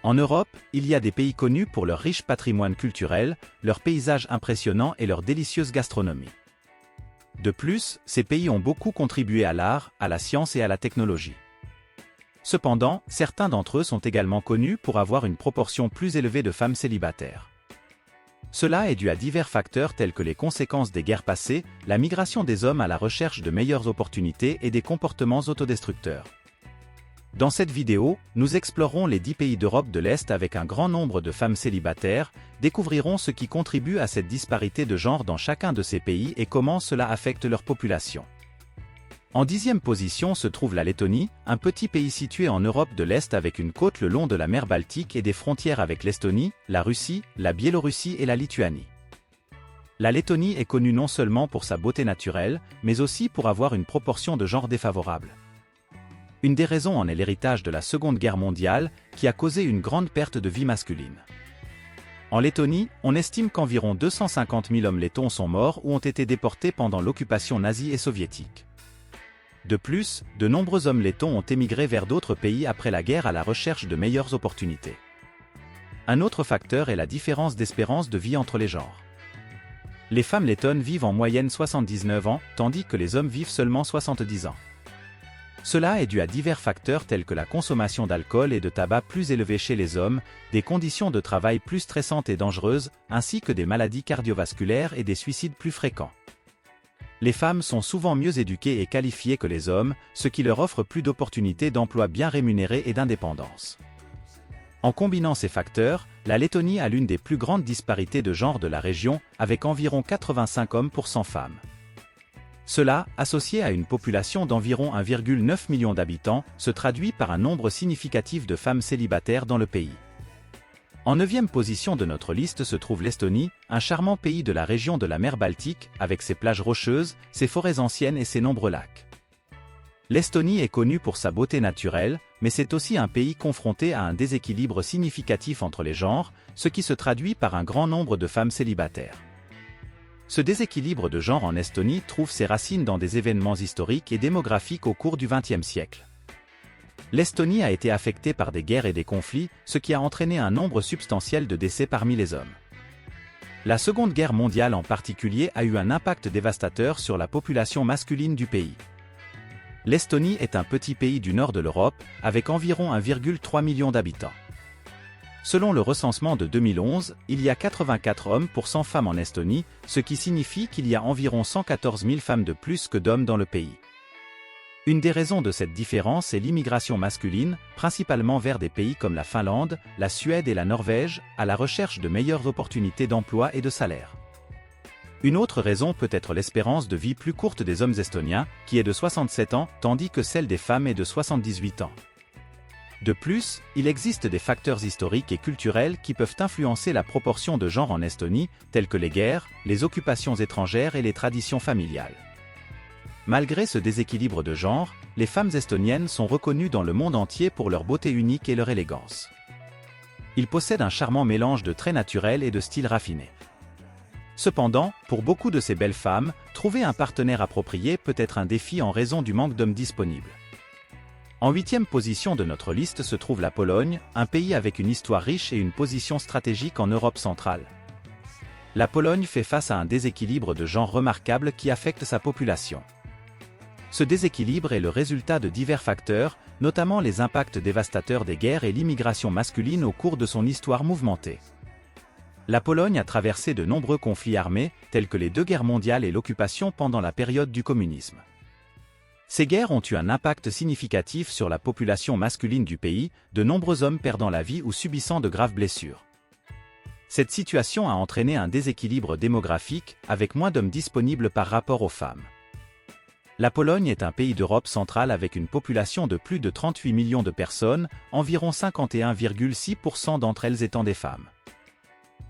En Europe, il y a des pays connus pour leur riche patrimoine culturel, leurs paysages impressionnants et leur délicieuse gastronomie. De plus, ces pays ont beaucoup contribué à l'art, à la science et à la technologie. Cependant, certains d'entre eux sont également connus pour avoir une proportion plus élevée de femmes célibataires. Cela est dû à divers facteurs tels que les conséquences des guerres passées, la migration des hommes à la recherche de meilleures opportunités et des comportements autodestructeurs. Dans cette vidéo, nous explorerons les 10 pays d'Europe de l'Est avec un grand nombre de femmes célibataires, découvrirons ce qui contribue à cette disparité de genre dans chacun de ces pays et comment cela affecte leur population. En 10e position se trouve la Lettonie, un petit pays situé en Europe de l'Est avec une côte le long de la mer Baltique et des frontières avec l'Estonie, la Russie, la Biélorussie et la Lituanie. La Lettonie est connue non seulement pour sa beauté naturelle, mais aussi pour avoir une proportion de genre défavorable. Une des raisons en est l'héritage de la Seconde Guerre mondiale, qui a causé une grande perte de vie masculine. En Lettonie, on estime qu'environ 250 000 hommes lettons sont morts ou ont été déportés pendant l'occupation nazie et soviétique. De plus, de nombreux hommes lettons ont émigré vers d'autres pays après la guerre à la recherche de meilleures opportunités. Un autre facteur est la différence d'espérance de vie entre les genres. Les femmes lettonnes vivent en moyenne 79 ans, tandis que les hommes vivent seulement 70 ans. Cela est dû à divers facteurs tels que la consommation d'alcool et de tabac plus élevée chez les hommes, des conditions de travail plus stressantes et dangereuses, ainsi que des maladies cardiovasculaires et des suicides plus fréquents. Les femmes sont souvent mieux éduquées et qualifiées que les hommes, ce qui leur offre plus d'opportunités d'emploi bien rémunérés et d'indépendance. En combinant ces facteurs, la Lettonie a l'une des plus grandes disparités de genre de la région, avec environ 85 hommes pour 100 femmes. Cela, associé à une population d'environ 1,9 million d'habitants, se traduit par un nombre significatif de femmes célibataires dans le pays. En 9e position de notre liste se trouve l'Estonie, un charmant pays de la région de la mer Baltique, avec ses plages rocheuses, ses forêts anciennes et ses nombreux lacs. L'Estonie est connue pour sa beauté naturelle, mais c'est aussi un pays confronté à un déséquilibre significatif entre les genres, ce qui se traduit par un grand nombre de femmes célibataires. Ce déséquilibre de genre en Estonie trouve ses racines dans des événements historiques et démographiques au cours du XXe siècle. L'Estonie a été affectée par des guerres et des conflits, ce qui a entraîné un nombre substantiel de décès parmi les hommes. La Seconde Guerre mondiale en particulier a eu un impact dévastateur sur la population masculine du pays. L'Estonie est un petit pays du nord de l'Europe, avec environ 1,3 million d'habitants. Selon le recensement de 2011, il y a 84 hommes pour 100 femmes en Estonie, ce qui signifie qu'il y a environ 114 000 femmes de plus que d'hommes dans le pays. Une des raisons de cette différence est l'immigration masculine, principalement vers des pays comme la Finlande, la Suède et la Norvège, à la recherche de meilleures opportunités d'emploi et de salaire. Une autre raison peut être l'espérance de vie plus courte des hommes estoniens, qui est de 67 ans, tandis que celle des femmes est de 78 ans. De plus, il existe des facteurs historiques et culturels qui peuvent influencer la proportion de genre en Estonie, tels que les guerres, les occupations étrangères et les traditions familiales. Malgré ce déséquilibre de genre, les femmes estoniennes sont reconnues dans le monde entier pour leur beauté unique et leur élégance. Ils possèdent un charmant mélange de traits naturels et de styles raffinés. Cependant, pour beaucoup de ces belles femmes, trouver un partenaire approprié peut être un défi en raison du manque d'hommes disponibles. En 8e position de notre liste se trouve la Pologne, un pays avec une histoire riche et une position stratégique en Europe centrale. La Pologne fait face à un déséquilibre de genre remarquable qui affecte sa population. Ce déséquilibre est le résultat de divers facteurs, notamment les impacts dévastateurs des guerres et l'immigration masculine au cours de son histoire mouvementée. La Pologne a traversé de nombreux conflits armés, tels que les 2 guerres mondiales et l'occupation pendant la période du communisme. Ces guerres ont eu un impact significatif sur la population masculine du pays, de nombreux hommes perdant la vie ou subissant de graves blessures. Cette situation a entraîné un déséquilibre démographique, avec moins d'hommes disponibles par rapport aux femmes. La Pologne est un pays d'Europe centrale avec une population de plus de 38 millions de personnes, environ 51,6% d'entre elles étant des femmes.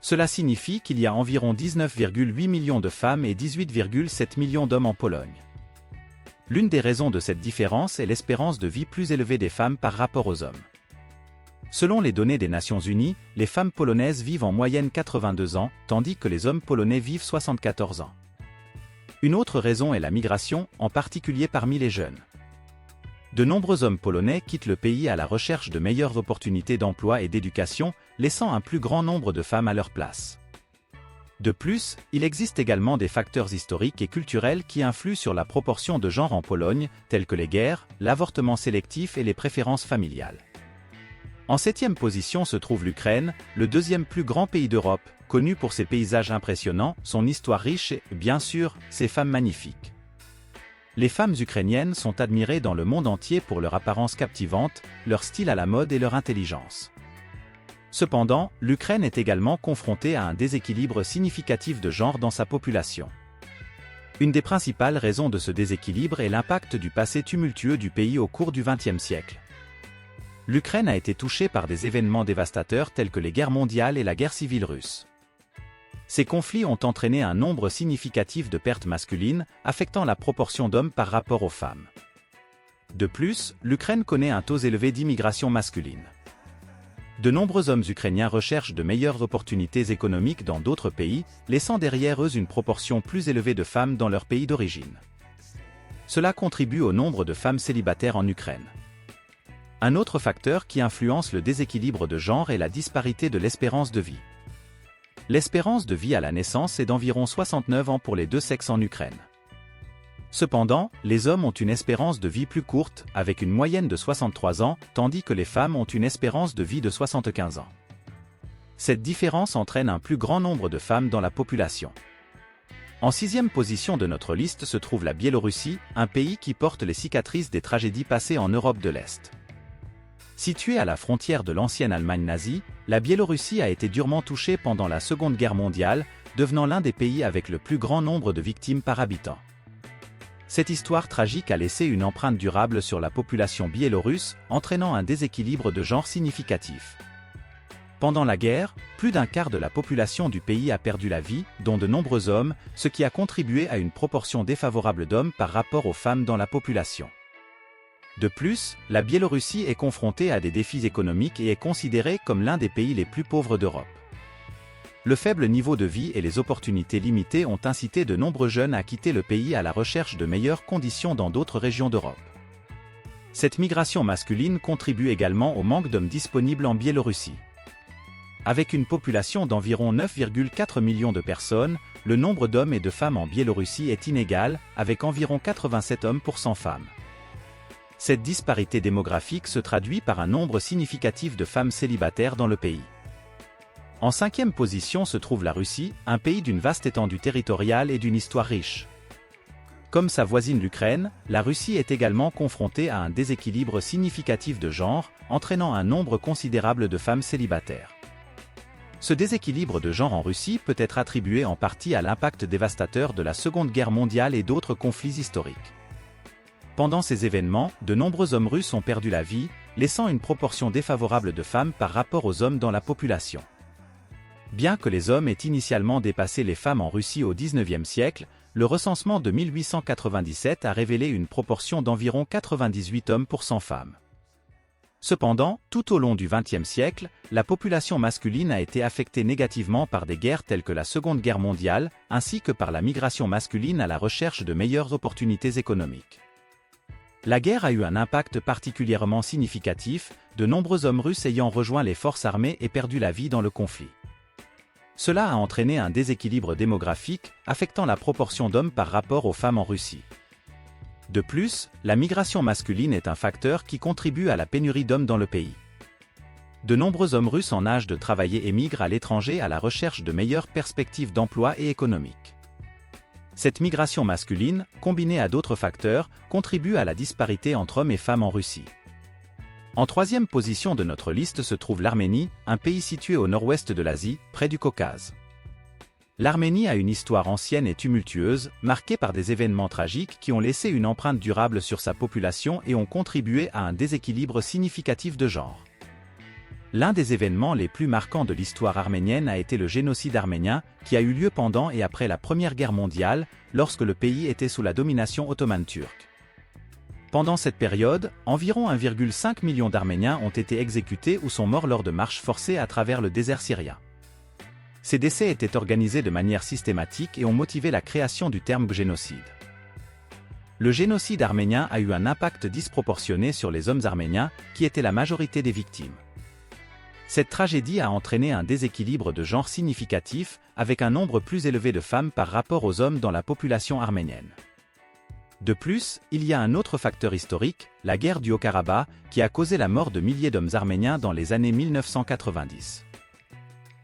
Cela signifie qu'il y a environ 19,8 millions de femmes et 18,7 millions d'hommes en Pologne. L'une des raisons de cette différence est l'espérance de vie plus élevée des femmes par rapport aux hommes. Selon les données des Nations Unies, les femmes polonaises vivent en moyenne 82 ans, tandis que les hommes polonais vivent 74 ans. Une autre raison est la migration, en particulier parmi les jeunes. De nombreux hommes polonais quittent le pays à la recherche de meilleures opportunités d'emploi et d'éducation, laissant un plus grand nombre de femmes à leur place. De plus, il existe également des facteurs historiques et culturels qui influent sur la proportion de genre en Pologne, tels que les guerres, l'avortement sélectif et les préférences familiales. En 7e position se trouve l'Ukraine, le deuxième plus grand pays d'Europe, connu pour ses paysages impressionnants, son histoire riche et, bien sûr, ses femmes magnifiques. Les femmes ukrainiennes sont admirées dans le monde entier pour leur apparence captivante, leur style à la mode et leur intelligence. Cependant, l'Ukraine est également confrontée à un déséquilibre significatif de genre dans sa population. Une des principales raisons de ce déséquilibre est l'impact du passé tumultueux du pays au cours du XXe siècle. L'Ukraine a été touchée par des événements dévastateurs tels que les guerres mondiales et la guerre civile russe. Ces conflits ont entraîné un nombre significatif de pertes masculines, affectant la proportion d'hommes par rapport aux femmes. De plus, l'Ukraine connaît un taux élevé d'immigration masculine. De nombreux hommes ukrainiens recherchent de meilleures opportunités économiques dans d'autres pays, laissant derrière eux une proportion plus élevée de femmes dans leur pays d'origine. Cela contribue au nombre de femmes célibataires en Ukraine. Un autre facteur qui influence le déséquilibre de genre est la disparité de l'espérance de vie. L'espérance de vie à la naissance est d'environ 69 ans pour les deux sexes en Ukraine. Cependant, les hommes ont une espérance de vie plus courte, avec une moyenne de 63 ans, tandis que les femmes ont une espérance de vie de 75 ans. Cette différence entraîne un plus grand nombre de femmes dans la population. En 6e position de notre liste se trouve la Biélorussie, un pays qui porte les cicatrices des tragédies passées en Europe de l'Est. Située à la frontière de l'ancienne Allemagne nazie, la Biélorussie a été durement touchée pendant la Seconde Guerre mondiale, devenant l'un des pays avec le plus grand nombre de victimes par habitant. Cette histoire tragique a laissé une empreinte durable sur la population biélorusse, entraînant un déséquilibre de genre significatif. Pendant la guerre, plus d'un quart de la population du pays a perdu la vie, dont de nombreux hommes, ce qui a contribué à une proportion défavorable d'hommes par rapport aux femmes dans la population. De plus, la Biélorussie est confrontée à des défis économiques et est considérée comme l'un des pays les plus pauvres d'Europe. Le faible niveau de vie et les opportunités limitées ont incité de nombreux jeunes à quitter le pays à la recherche de meilleures conditions dans d'autres régions d'Europe. Cette migration masculine contribue également au manque d'hommes disponibles en Biélorussie. Avec une population d'environ 9,4 millions de personnes, le nombre d'hommes et de femmes en Biélorussie est inégal, avec environ 87 hommes pour 100 femmes. Cette disparité démographique se traduit par un nombre significatif de femmes célibataires dans le pays. En 5e position se trouve la Russie, un pays d'une vaste étendue territoriale et d'une histoire riche. Comme sa voisine l'Ukraine, la Russie est également confrontée à un déséquilibre significatif de genre, entraînant un nombre considérable de femmes célibataires. Ce déséquilibre de genre en Russie peut être attribué en partie à l'impact dévastateur de la Seconde Guerre mondiale et d'autres conflits historiques. Pendant ces événements, de nombreux hommes russes ont perdu la vie, laissant une proportion défavorable de femmes par rapport aux hommes dans la population. Bien que les hommes aient initialement dépassé les femmes en Russie au XIXe siècle, le recensement de 1897 a révélé une proportion d'environ 98 hommes pour 100 femmes. Cependant, tout au long du XXe siècle, la population masculine a été affectée négativement par des guerres telles que la Seconde Guerre mondiale, ainsi que par la migration masculine à la recherche de meilleures opportunités économiques. La guerre a eu un impact particulièrement significatif, de nombreux hommes russes ayant rejoint les forces armées et perdu la vie dans le conflit. Cela a entraîné un déséquilibre démographique, affectant la proportion d'hommes par rapport aux femmes en Russie. De plus, la migration masculine est un facteur qui contribue à la pénurie d'hommes dans le pays. De nombreux hommes russes en âge de travailler émigrent à l'étranger à la recherche de meilleures perspectives d'emploi et économiques. Cette migration masculine, combinée à d'autres facteurs, contribue à la disparité entre hommes et femmes en Russie. En 3e position de notre liste se trouve l'Arménie, un pays situé au nord-ouest de l'Asie, près du Caucase. L'Arménie a une histoire ancienne et tumultueuse, marquée par des événements tragiques qui ont laissé une empreinte durable sur sa population et ont contribué à un déséquilibre significatif de genre. L'un des événements les plus marquants de l'histoire arménienne a été le génocide arménien, qui a eu lieu pendant et après la Première Guerre mondiale, lorsque le pays était sous la domination ottomane turque. Pendant cette période, environ 1,5 million d'Arméniens ont été exécutés ou sont morts lors de marches forcées à travers le désert syrien. Ces décès étaient organisés de manière systématique et ont motivé la création du terme génocide. Le génocide arménien a eu un impact disproportionné sur les hommes arméniens, qui étaient la majorité des victimes. Cette tragédie a entraîné un déséquilibre de genre significatif, avec un nombre plus élevé de femmes par rapport aux hommes dans la population arménienne. De plus, il y a un autre facteur historique, la guerre du Haut-Karabakh, qui a causé la mort de milliers d'hommes arméniens dans les années 1990.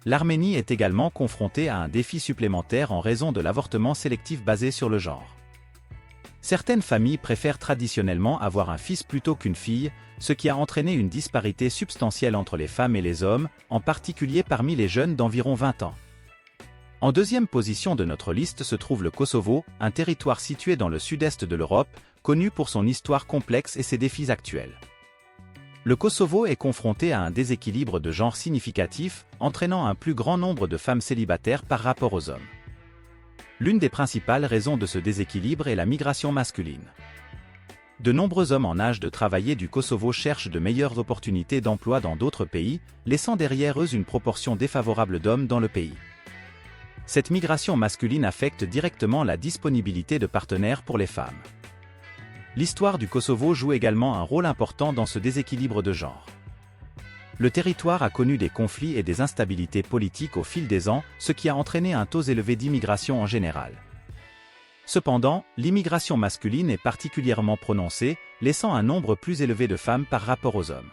L'Arménie est également confrontée à un défi supplémentaire en raison de l'avortement sélectif basé sur le genre. Certaines familles préfèrent traditionnellement avoir un fils plutôt qu'une fille, ce qui a entraîné une disparité substantielle entre les femmes et les hommes, en particulier parmi les jeunes d'environ 20 ans. En deuxième position de notre liste se trouve le Kosovo, un territoire situé dans le sud-est de l'Europe, connu pour son histoire complexe et ses défis actuels. Le Kosovo est confronté à un déséquilibre de genre significatif, entraînant un plus grand nombre de femmes célibataires par rapport aux hommes. L'une des principales raisons de ce déséquilibre est la migration masculine. De nombreux hommes en âge de travailler du Kosovo cherchent de meilleures opportunités d'emploi dans d'autres pays, laissant derrière eux une proportion défavorable d'hommes dans le pays. Cette migration masculine affecte directement la disponibilité de partenaires pour les femmes. L'histoire du Kosovo joue également un rôle important dans ce déséquilibre de genre. Le territoire a connu des conflits et des instabilités politiques au fil des ans, ce qui a entraîné un taux élevé d'immigration en général. Cependant, l'immigration masculine est particulièrement prononcée, laissant un nombre plus élevé de femmes par rapport aux hommes.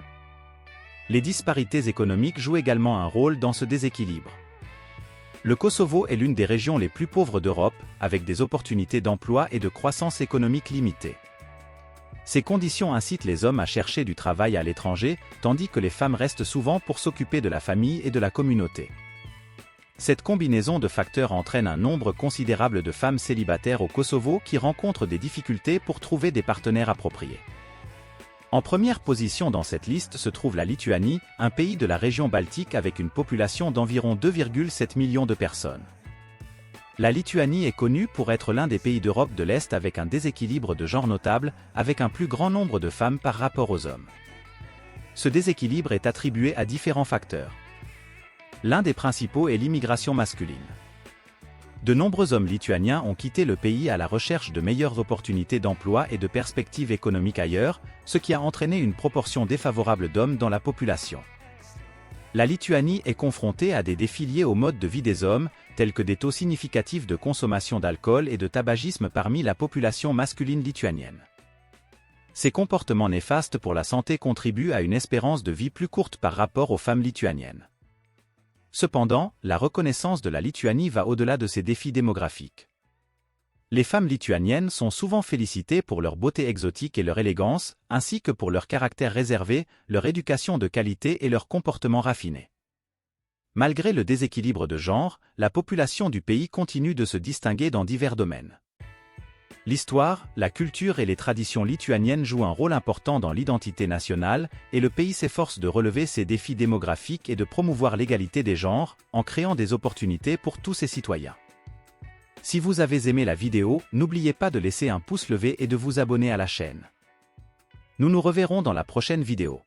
Les disparités économiques jouent également un rôle dans ce déséquilibre. Le Kosovo est l'une des régions les plus pauvres d'Europe, avec des opportunités d'emploi et de croissance économique limitées. Ces conditions incitent les hommes à chercher du travail à l'étranger, tandis que les femmes restent souvent pour s'occuper de la famille et de la communauté. Cette combinaison de facteurs entraîne un nombre considérable de femmes célibataires au Kosovo qui rencontrent des difficultés pour trouver des partenaires appropriés. En première position dans cette liste se trouve la Lituanie, un pays de la région baltique avec une population d'environ 2,7 millions de personnes. La Lituanie est connue pour être l'un des pays d'Europe de l'Est avec un déséquilibre de genre notable, avec un plus grand nombre de femmes par rapport aux hommes. Ce déséquilibre est attribué à différents facteurs. L'un des principaux est l'immigration masculine. De nombreux hommes lituaniens ont quitté le pays à la recherche de meilleures opportunités d'emploi et de perspectives économiques ailleurs, ce qui a entraîné une proportion défavorable d'hommes dans la population. La Lituanie est confrontée à des défis liés au mode de vie des hommes, tels que des taux significatifs de consommation d'alcool et de tabagisme parmi la population masculine lituanienne. Ces comportements néfastes pour la santé contribuent à une espérance de vie plus courte par rapport aux femmes lituaniennes. Cependant, la reconnaissance de la Lituanie va au-delà de ces défis démographiques. Les femmes lituaniennes sont souvent félicitées pour leur beauté exotique et leur élégance, ainsi que pour leur caractère réservé, leur éducation de qualité et leur comportement raffiné. Malgré le déséquilibre de genre, la population du pays continue de se distinguer dans divers domaines. L'histoire, la culture et les traditions lituaniennes jouent un rôle important dans l'identité nationale, et le pays s'efforce de relever ces défis démographiques et de promouvoir l'égalité des genres, en créant des opportunités pour tous ses citoyens. Si vous avez aimé la vidéo, n'oubliez pas de laisser un pouce levé et de vous abonner à la chaîne. Nous nous reverrons dans la prochaine vidéo.